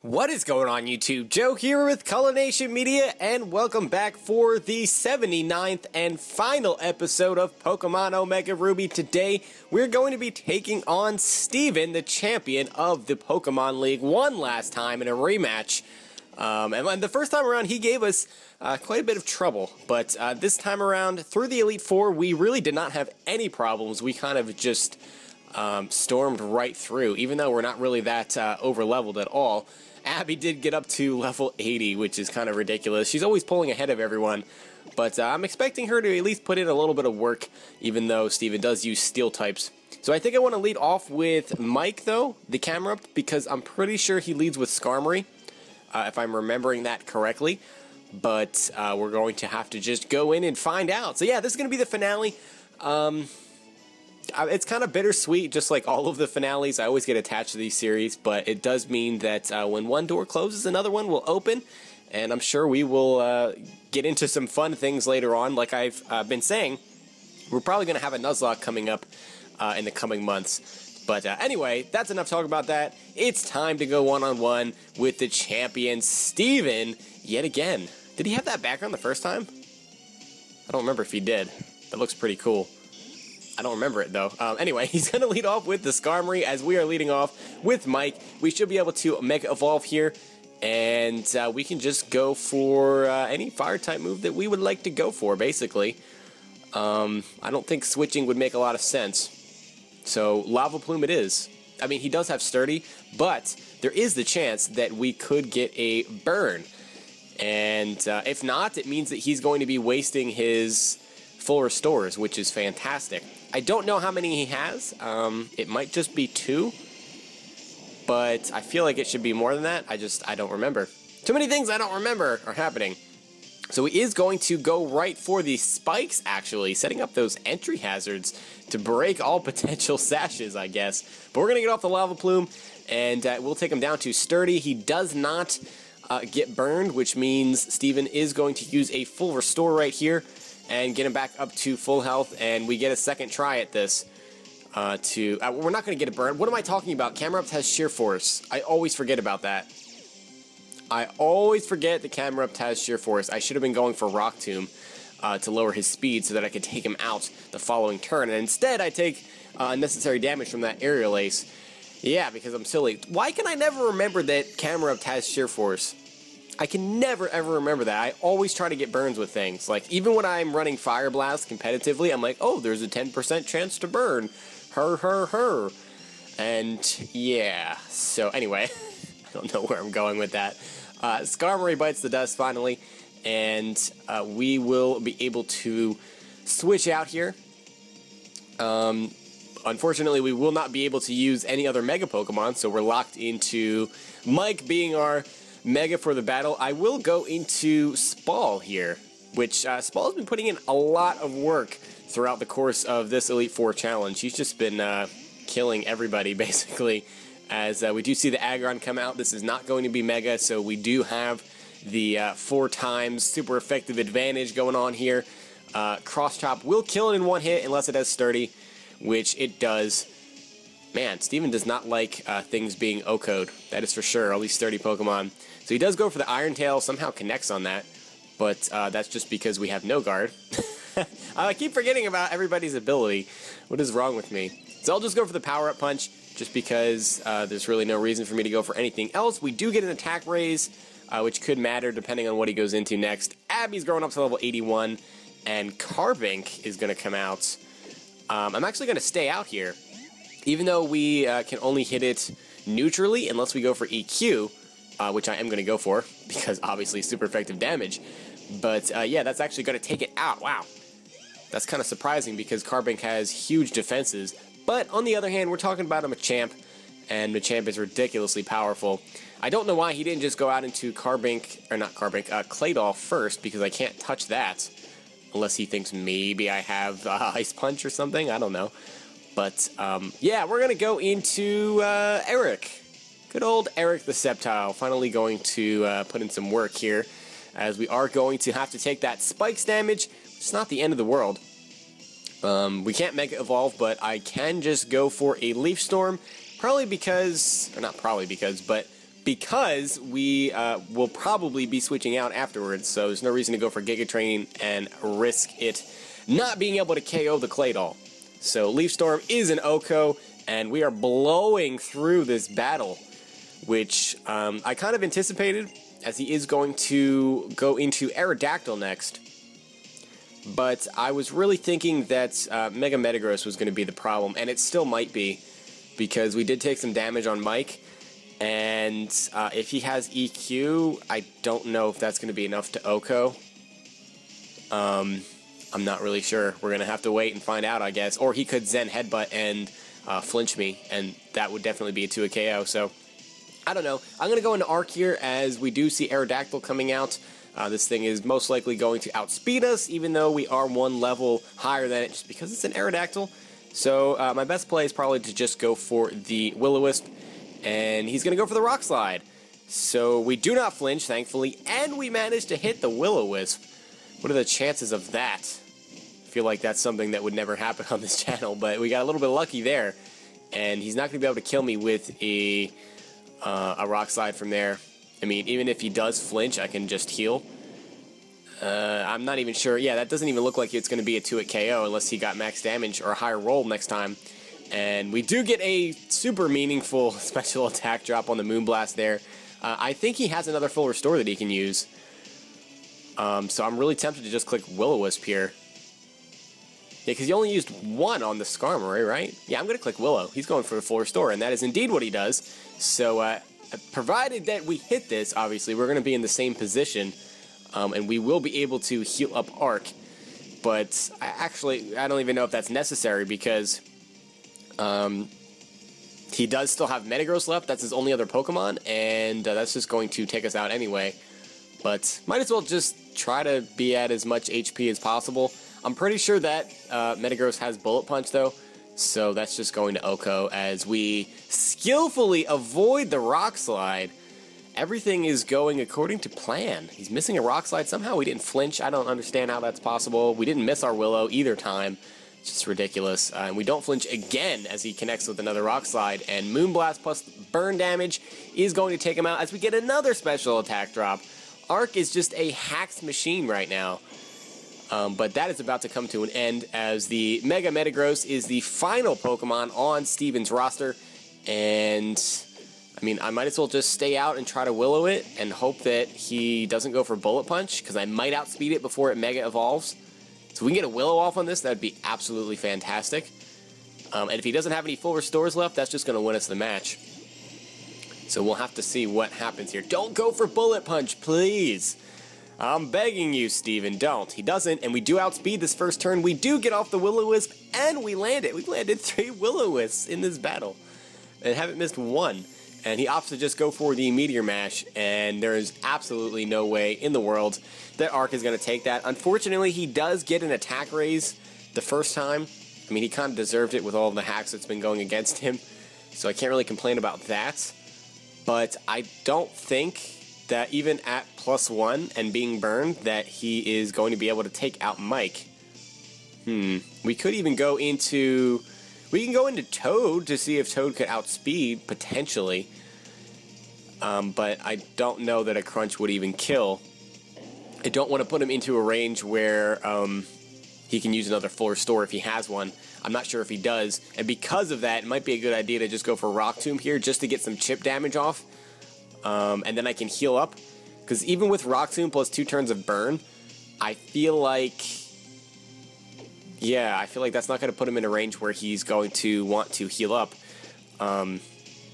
What is going on YouTube? Joe here with Culination Media, and welcome back for the 79th and final episode of Pokemon Omega Ruby. Today, we're going to be taking on Steven, the champion of the Pokemon League, one last time in a rematch. And the first time around, he gave us quite a bit of trouble, but this time around, through the Elite Four, we really did not have any problems. We kind of just stormed right through, even though we're not really that over-leveled at all. Abby did get up to level 80, which is kind of ridiculous. She's always pulling ahead of everyone, but I'm expecting her to at least put in a little bit of work, even though Steven does use steel types. So I think I want to lead off with Mike, though, the camera, because I'm pretty sure he leads with Skarmory, if I'm remembering that correctly. But we're going to have to just go in and find out. So yeah, this is going to be the finale. It's kind of bittersweet, just like all of the finales. I always get attached to these series, but it does mean that when one door closes, another one will open, and I'm sure we will get into some fun things later on. Like I've been saying, we're probably going to have a Nuzlocke coming up in the coming months. But anyway, that's enough talk about that. It's time to go one-on-one with the champion, Steven, yet again. Did he have that background the first time? I don't remember if he did. That looks pretty cool. I don't remember it, though. Anyway, he's going to lead off with the Skarmory, as we are leading off with Mike. We should be able to Mega Evolve here, and we can just go for any Fire-type move that we would like to go for, basically. I don't think switching would make a lot of sense. So, Lava Plume it is. I mean, he does have Sturdy, but there is the chance that we could get a Burn. And if not, it means that he's going to be wasting his full restores, which is fantastic. I don't know how many he has. It might just be 2, but I feel like it should be more than that. I don't remember. Too many things I don't remember are happening. So he is going to go right for the spikes, actually, setting up those entry hazards to break all potential sashes, I guess. But we're going to get off the Lava Plume, and we'll take him down to Sturdy. He does not get burned, which means Steven is going to use a full restore right here and get him back up to full health, and we get a second try at this. We're not going to get a burn. What am I talking about? Camerupt has Sheer Force. I always forget about that. I always forget that Camerupt has Sheer Force. I should have been going for Rock Tomb to lower his speed so that I could take him out the following turn, and instead I take unnecessary damage from that Aerial Ace. Yeah, because I'm silly. Why can I never remember that Camerupt has Sheer Force? I can never ever remember that. I always try to get burns with things. Like, even when I'm running Fire Blast competitively, I'm like, oh, there's a 10% chance to burn. Her. And, yeah. So, anyway, I don't know where I'm going with that. Skarmory bites the dust, finally. And we will be able to switch out here. Unfortunately, we will not be able to use any other Mega Pokemon, so we're locked into Mike being our Mega for the battle. I will go into Spall here, which Spall has been putting in a lot of work throughout the course of this Elite Four challenge. He's just been killing everybody, basically, as we do see the Aggron come out. This is not going to be Mega, so we do have the 4 times super effective advantage going on here. Cross Chop will kill it in one hit unless it has Sturdy, which it does. Man, Steven does not like things being O-code. That is for sure, all these Sturdy Pokemon. So he does go for the Iron Tail, somehow connects on that, but that's just because we have no guard. I keep forgetting about everybody's ability. What is wrong with me? So I'll just go for the Power-Up Punch, just because there's really no reason for me to go for anything else. We do get an attack raise, which could matter depending on what he goes into next. Abby's growing up to level 81, and Carbink is going to come out. I'm actually going to stay out here, even though we can only hit it neutrally unless we go for EQ, which I am going to go for, because obviously super effective damage. But yeah, that's actually going to take it out. Wow. That's kind of surprising because Carbink has huge defenses. But on the other hand, we're talking about a Machamp, and Machamp is ridiculously powerful. I don't know why he didn't just go out into Claydol first, because I can't touch that. Unless he thinks maybe I have Ice Punch or something. I don't know. But, yeah, we're going to go into Eric. Good old Eric the Sceptile. Finally going to put in some work here, as we are going to have to take that Spikes damage. It's not the end of the world. We can't Mega Evolve, but I can just go for a Leaf Storm. Probably because, or not probably because, but because we will probably be switching out afterwards, so there's no reason to go for Giga Train and risk it not being able to KO the Claydol. So Leaf Storm is an OHKO, and we are blowing through this battle, which I kind of anticipated, as he is going to go into Aerodactyl next. But I was really thinking that Mega Metagross was going to be the problem, and it still might be, because we did take some damage on Mike, and if he has EQ, I don't know if that's going to be enough to OHKO. I'm not really sure. We're going to have to wait and find out, I guess. Or he could Zen Headbutt and flinch me, and that would definitely be a KO, so I don't know. I'm going to go into Arc here, as we do see Aerodactyl coming out. This thing is most likely going to outspeed us, even though we are one level higher than it, just because it's an Aerodactyl. So my best play is probably to just go for the Will-O-Wisp, and he's going to go for the Rock Slide. So we do not flinch, thankfully, and we managed to hit the Will-O-Wisp. What are the chances of that? I feel like that's something that would never happen on this channel, but we got a little bit lucky there, and he's not going to be able to kill me with a Rock Slide from there. I mean, even if he does flinch, I can just heal. I'm not even sure. Yeah, that doesn't even look like it's going to be a 2-hit KO unless he got max damage or a higher roll next time. And we do get a super meaningful special attack drop on the Moonblast there. I think he has another full restore that he can use. So I'm really tempted to just click Will-O-Wisp here. Yeah, because he only used one on the Skarmory, right? Yeah, I'm going to click Willow. He's going for the full restore, and that is indeed what he does. So, provided that we hit this, obviously, we're going to be in the same position, and we will be able to heal up Arc. But I don't even know if that's necessary, because he does still have Metagross left. That's his only other Pokemon, and that's just going to take us out anyway. But might as well just try to be at as much HP as possible. I'm pretty sure that Metagross has Bullet Punch, though, so that's just going to OHKO as we skillfully avoid the Rock Slide. Everything is going according to plan. He's missing a Rock Slide. Somehow we didn't flinch. I don't understand how that's possible. We didn't miss our Willow either time. It's just ridiculous. And we don't flinch again as he connects with another Rock Slide. And Moonblast plus burn damage is going to take him out as we get another special attack drop. Arc is just a hacked machine right now. But that is about to come to an end, as the Mega Metagross is the final Pokemon on Steven's roster. And, I mean, I might as well just stay out and try to Willow it and hope that he doesn't go for Bullet Punch, because I might outspeed it before it Mega Evolves. So if we can get a Willow off on this, that would be absolutely fantastic. And if he doesn't have any full restores left, that's just going to win us the match. So we'll have to see what happens here. Don't go for Bullet Punch, please! I'm begging you, Steven, don't. He doesn't, and we do outspeed this first turn. We do get off the Will-O-Wisp, and we land it. We've landed 3 Will-O-Wisps in this battle, and haven't missed one. And he opts to just go for the Meteor Mash, and there is absolutely no way in the world that Arc is going to take that. Unfortunately, he does get an attack raise the first time. I mean, he kind of deserved it with all of the hacks that's been going against him, so I can't really complain about that. But I don't think that even at +1 and being burned, that he is going to be able to take out Mike. We could even go into... We can go into Toad to see if Toad could outspeed, potentially. But I don't know that a Crunch would even kill. I don't want to put him into a range where he can use another full restore if he has one. I'm not sure if he does. And because of that, it might be a good idea to just go for Rock Tomb here, just to get some chip damage off. And then I can heal up. Because even with Rock Tomb plus 2 turns of burn, I feel like... Yeah, I feel like that's not going to put him in a range where he's going to want to heal up.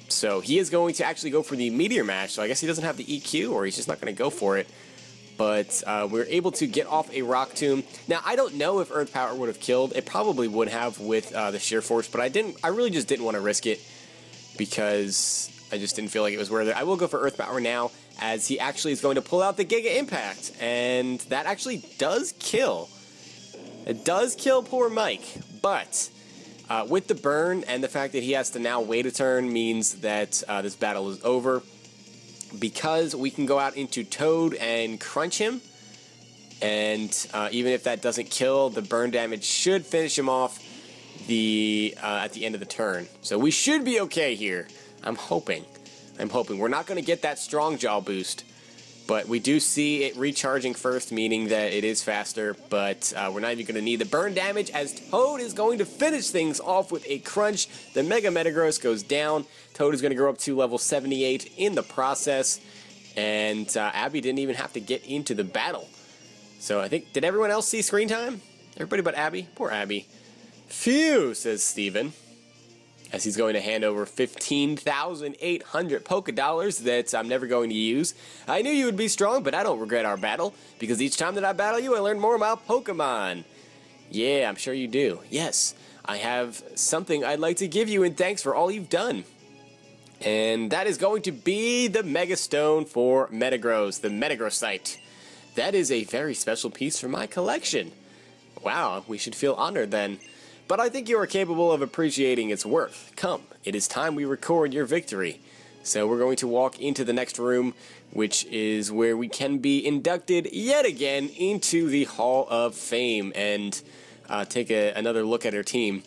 So he is going to actually go for the Meteor Mash, so I guess he doesn't have the EQ, or he's just not going to go for it. But we're able to get off a Rock Tomb. Now, I don't know if Earth Power would have killed. It probably would have with the Sheer Force, but I really just didn't want to risk it, because I just didn't feel like it was worth it. I will go for Earth Power now, as he actually is going to pull out the Giga Impact, and that actually does kill. It does kill poor Mike, but with the burn and the fact that he has to now wait a turn means that this battle is over, because we can go out into Toad and crunch him, and even if that doesn't kill, the burn damage should finish him off at the end of the turn. So we should be okay here. I'm hoping. I'm hoping. We're not going to get that strong jaw boost, but we do see it recharging first, meaning that it is faster, but we're not even going to need the burn damage, as Toad is going to finish things off with a crunch. The Mega Metagross goes down. Toad is going to grow up to level 78 in the process, and Abby didn't even have to get into the battle. So I think, did everyone else see screen time? Everybody but Abby? Poor Abby. Phew, says Steven, as he's going to hand over 15,800 Poké Dollars that I'm never going to use. I knew you would be strong, but I don't regret our battle, because each time that I battle you, I learn more about Pokemon. Yeah, I'm sure you do. Yes, I have something I'd like to give you in thanks for all you've done. And that is going to be the Mega Stone for Metagross, the Metagrossite. That is a very special piece for my collection. Wow, we should feel honored then. But I think you are capable of appreciating its worth. Come, it is time we record your victory. So we're going to walk into the next room, which is where we can be inducted yet again into the Hall of Fame and take another look at our team.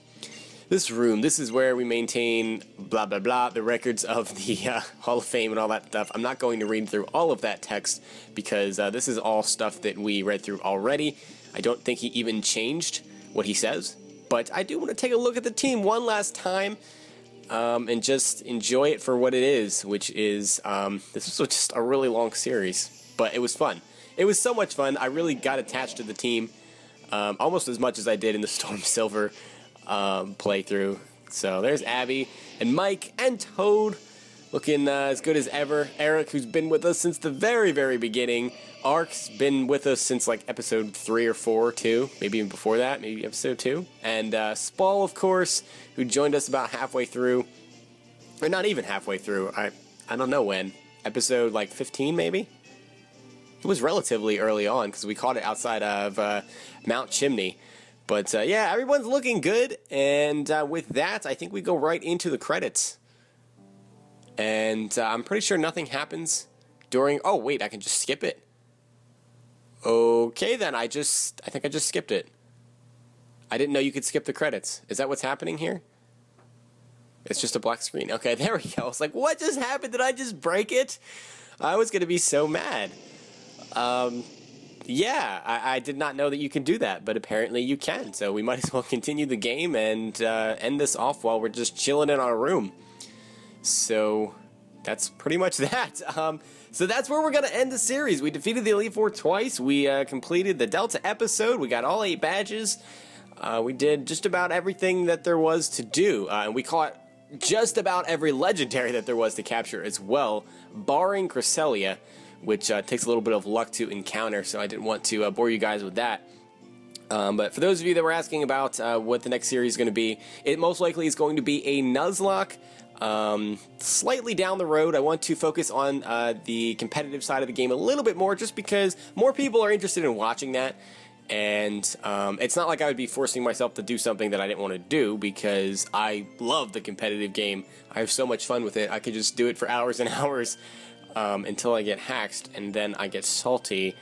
This room, this is where we maintain blah blah blah, the records of the Hall of Fame and all that stuff. I'm not going to read through all of that text because this is all stuff that we read through already. I don't think he even changed what he says, but I do want to take a look at the team one last time and just enjoy it for what it is, which is, this was just a really long series, but it was fun. It was so much fun. I really got attached to the team, almost as much as I did in the Storm Silver playthrough. So there's Abby and Mike and Toad looking as good as ever. Eric, who's been with us since the very, very beginning. Ark's been with us since like episode 3 or 4 too, maybe even before that, maybe episode 2. And Spall, of course, who joined us about halfway through, or not even halfway through. I don't know when, episode like 15 maybe. It was relatively early on because we caught it outside of Mount Chimney. But yeah, everyone's looking good, and with that, I think we go right into the credits. And I'm pretty sure nothing happens during... Oh, wait, I can just skip it. Okay, then, I think I just skipped it. I didn't know you could skip the credits. Is that what's happening here? It's just a black screen. Okay, there we go. I was like, what just happened? Did I just break it? I was going to be so mad. Yeah, I did not know that you could do that, but apparently you can. So we might as well continue the game and end this off while we're just chilling in our room. So that's pretty much that. So that's where we're going to end the series. We defeated the Elite Four twice. We completed the Delta episode. We got all 8 badges. We did just about everything that there was to do. And we caught just about every legendary that there was to capture as well, barring Cresselia, which takes a little bit of luck to encounter, so I didn't want to bore you guys with that. But for those of you that were asking about what the next series is going to be, it most likely is going to be a Nuzlocke. Slightly down the road, I want to focus on the competitive side of the game a little bit more, just because more people are interested in watching that. And it's not like I would be forcing myself to do something that I didn't want to do, because I love the competitive game. I have so much fun with it. I could just do it for hours and hours until I get hacked, and then I get salty.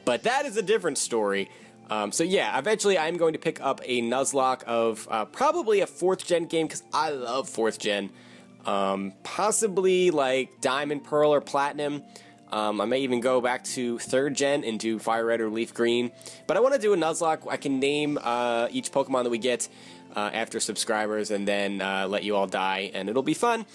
But that is a different story. So yeah, eventually I'm going to pick up a Nuzlocke of probably a 4th gen game, because I love 4th gen. Possibly like Diamond, Pearl, or Platinum. I may even go back to 3rd gen and do Fire Red or Leaf Green. But I want to do a Nuzlocke. I can name each Pokemon that we get after subscribers, and then let you all die, and it'll be fun.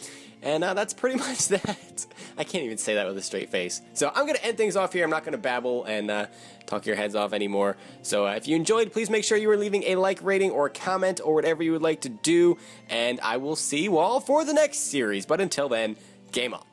And that's pretty much that. I can't even say that with a straight face. So I'm going to end things off here. I'm not going to babble and talk your heads off anymore. So if you enjoyed, please make sure you are leaving a like, rating, or comment, or whatever you would like to do. And I will see you all for the next series. But until then, game on.